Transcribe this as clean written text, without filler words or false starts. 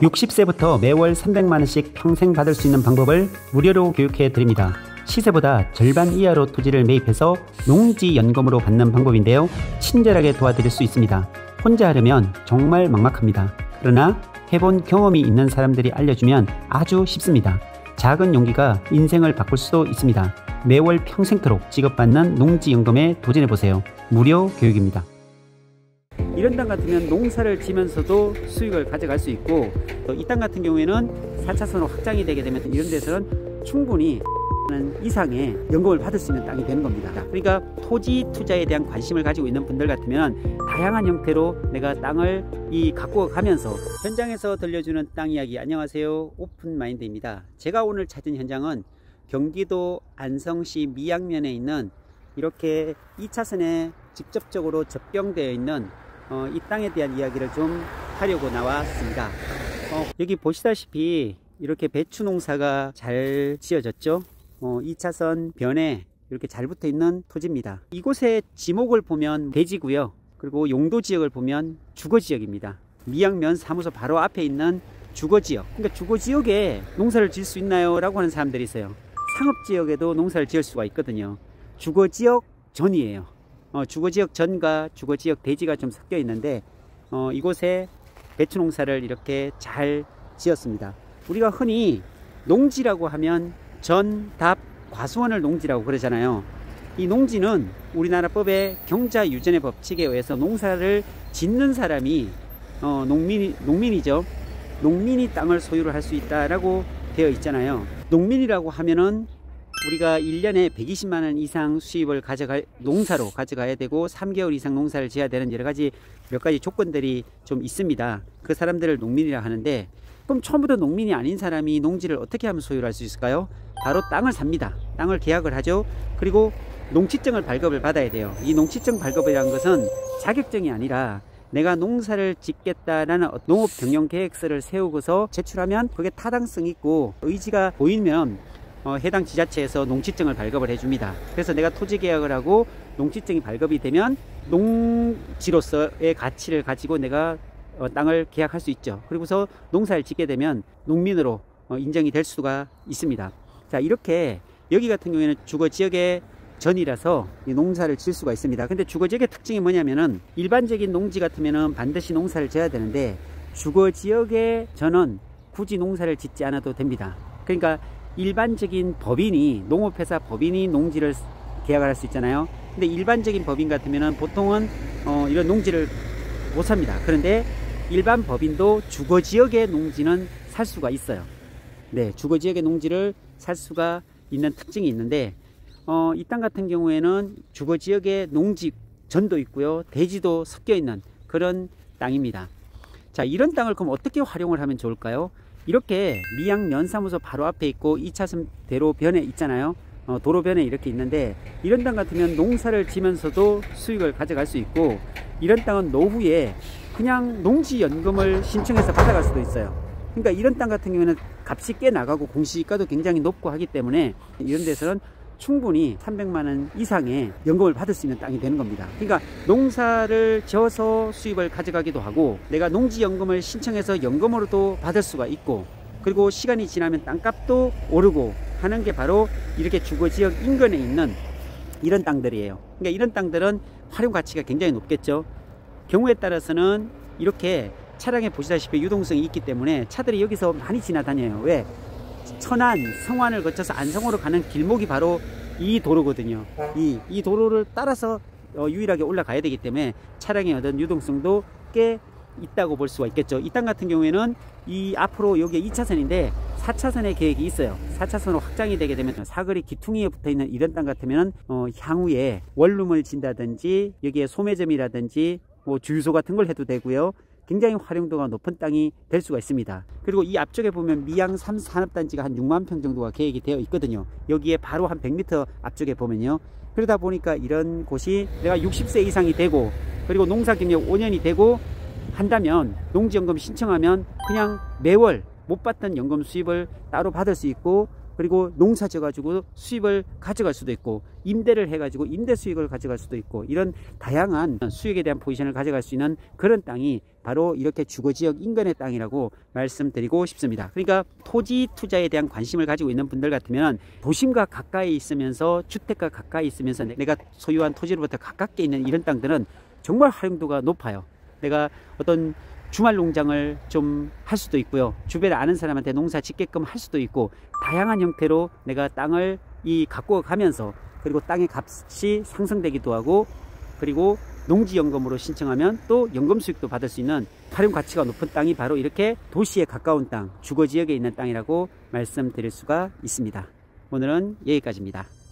60세부터 매월 300만원씩 평생 받을 수 있는 방법을 무료로 교육해 드립니다. 시세보다 절반 이하로 토지를 매입해서 농지연금으로 받는 방법인데요. 친절하게 도와드릴 수 있습니다. 혼자 하려면 정말 막막합니다. 그러나 해본 경험이 있는 사람들이 알려주면 아주 쉽습니다. 작은 용기가 인생을 바꿀 수도 있습니다. 매월 평생토록 지급받는 농지연금에 도전해보세요. 무료 교육입니다. 이런 땅 같으면 농사를 지면서도 수익을 가져갈 수 있고, 이 땅 같은 경우에는 4차선으로 확장이 되게 되면 이런 데서는 충분히 이상의 연금을 받을 수 있는 땅이 되는 겁니다. 그러니까 토지 투자에 대한 관심을 가지고 있는 분들 같으면 다양한 형태로 내가 땅을 갖고 가면서 현장에서 들려주는 땅 이야기. 안녕하세요, 오픈마인드입니다. 제가 오늘 찾은 현장은 경기도 안성시 미양면에 있는 이렇게 2차선에 직접적으로 접경되어 있는 이 땅에 대한 이야기를 좀 하려고 나왔습니다. 여기 보시다시피 이렇게 배추 농사가 잘 지어졌죠. 2차선 변에 이렇게 잘 붙어 있는 토지입니다. 이곳의 지목을 보면 대지고요. 그리고 용도 지역을 보면 주거 지역입니다. 미양면 사무소 바로 앞에 있는 주거 지역. 그러니까 주거 지역에 농사를 지을 수 있나요? 라고 하는 사람들이 있어요. 상업 지역에도 농사를 지을 수가 있거든요. 주거 지역 전이에요. 주거 지역 전과 주거 지역 대지가 좀 섞여 있는데 이곳에 배추 농사를 이렇게 잘 지었습니다. 우리가 흔히 농지라고 하면 전, 답, 과수원을 농지라고 그러잖아요. 이 농지는 우리나라 법의 경자유전의 법칙에 의해서 농사를 짓는 사람이 농민이죠. 농민이 땅을 소유를 할 수 있다라고 되어 있잖아요. 농민이라고 하면은 우리가 1년에 120만원 이상 수입을 농사로 가져가야 되고 3개월 이상 농사를 지어야 되는 몇 가지 조건들이 좀 있습니다. 그 사람들을 농민이라 하는데, 그럼 처음부터 농민이 아닌 사람이 농지를 어떻게 하면 소유를 할 수 있을까요? 바로 땅을 삽니다. 땅을 계약을 하죠. 그리고 농지증을 발급을 받아야 돼요. 이 농지증 발급이라는 것은 자격증이 아니라 내가 농사를 짓겠다라는 농업 경영 계획서를 세우고서 제출하면 그게 타당성 있고 의지가 보이면 해당 지자체에서 농지증을 발급을 해줍니다. 그래서 내가 토지 계약을 하고 농지증이 발급이 되면 농지로서의 가치를 가지고 내가 땅을 계약할 수 있죠. 그리고서 농사를 짓게 되면 농민으로 인정이 될 수가 있습니다. 자, 이렇게 여기 같은 경우에는 주거지역의 전이라서 농사를 지을 수가 있습니다. 근데 주거지역의 특징이 뭐냐면은 일반적인 농지 같으면은 반드시 농사를 지어야 되는데 주거지역의 전은 굳이 농사를 짓지 않아도 됩니다. 그러니까 일반적인 법인이, 농업회사 법인이 농지를 계약을 할 수 있잖아요. 근데 일반적인 법인 같으면은 보통은 이런 농지를 못 삽니다. 그런데 일반 법인도 주거지역의 농지는 살 수가 있어요. 네, 주거지역의 농지를 살 수가 있는 특징이 있는데, 이 땅 같은 경우에는 주거지역의 농지 전도 있고요, 대지도 섞여 있는 그런 땅입니다. 자, 이런 땅을 그럼 어떻게 활용을 하면 좋을까요? 이렇게 미양면 사무소 바로 앞에 있고 2차선 대로변에 있잖아요. 도로변에 이렇게 있는데, 이런 땅 같으면 농사를 지면서도 수익을 가져갈 수 있고, 이런 땅은 노후에 그냥 농지연금을 신청해서 받아갈 수도 있어요. 그러니까 이런 땅 같은 경우에는 값이 꽤 나가고 공시지가도 굉장히 높고 하기 때문에 이런 데서는 충분히 300만원 이상의 연금을 받을 수 있는 땅이 되는 겁니다. 그러니까 농사를 지어서 수입을 가져가기도 하고, 내가 농지연금을 신청해서 연금으로도 받을 수가 있고, 그리고 시간이 지나면 땅값도 오르고 하는 게 바로 이렇게 주거지역 인근에 있는 이런 땅들이에요. 그러니까 이런 땅들은 활용 가치가 굉장히 높겠죠. 경우에 따라서는 이렇게 차량에 보시다시피 유동성이 있기 때문에 차들이 여기서 많이 지나다녀요. 왜? 천안, 성안을 거쳐서 안성으로 가는 길목이 바로 이 도로거든요. 이 도로를 따라서 유일하게 올라가야 되기 때문에 차량의 어떤 유동성도 꽤 있다고 볼 수가 있겠죠. 이 땅 같은 경우에는 이 앞으로 여기 2차선인데 4차선의 계획이 있어요. 4차선으로 확장이 되게 되면 사거리 기퉁이에 붙어 있는 이런 땅 같으면 향후에 원룸을 진다든지 여기에 소매점이라든지 뭐 주유소 같은 걸 해도 되고요. 굉장히 활용도가 높은 땅이 될 수가 있습니다. 그리고 이 앞쪽에 보면 미양 3산업단지가 한 6만 평 정도가 계획이 되어 있거든요. 여기에 바로 한 100m 앞쪽에 보면요. 그러다 보니까 이런 곳이 내가 60세 이상이 되고, 그리고 농사 경력 5년이 되고 한다면 농지연금 신청하면 그냥 매월 못 받던 연금 수입을 따로 받을 수 있고, 그리고 농사 지어가지고 수입을 가져갈 수도 있고, 임대를 해가지고 임대 수익을 가져갈 수도 있고, 이런 다양한 수익에 대한 포지션을 가져갈 수 있는 그런 땅이 바로 이렇게 주거지역 인근의 땅이라고 말씀드리고 싶습니다. 그러니까 토지 투자에 대한 관심을 가지고 있는 분들 같으면 도심과 가까이 있으면서, 주택과 가까이 있으면서 내가 소유한 토지로부터 가깝게 있는 이런 땅들은 정말 활용도가 높아요. 내가 어떤 주말 농장을 좀 할 수도 있고요, 주변에 아는 사람한테 농사 짓게끔 할 수도 있고, 다양한 형태로 내가 땅을 갖고 가면서, 그리고 땅의 값이 상승되기도 하고, 그리고 농지연금으로 신청하면 또 연금 수익도 받을 수 있는 활용 가치가 높은 땅이 바로 이렇게 도시에 가까운 땅, 주거지역에 있는 땅이라고 말씀드릴 수가 있습니다. 오늘은 여기까지입니다.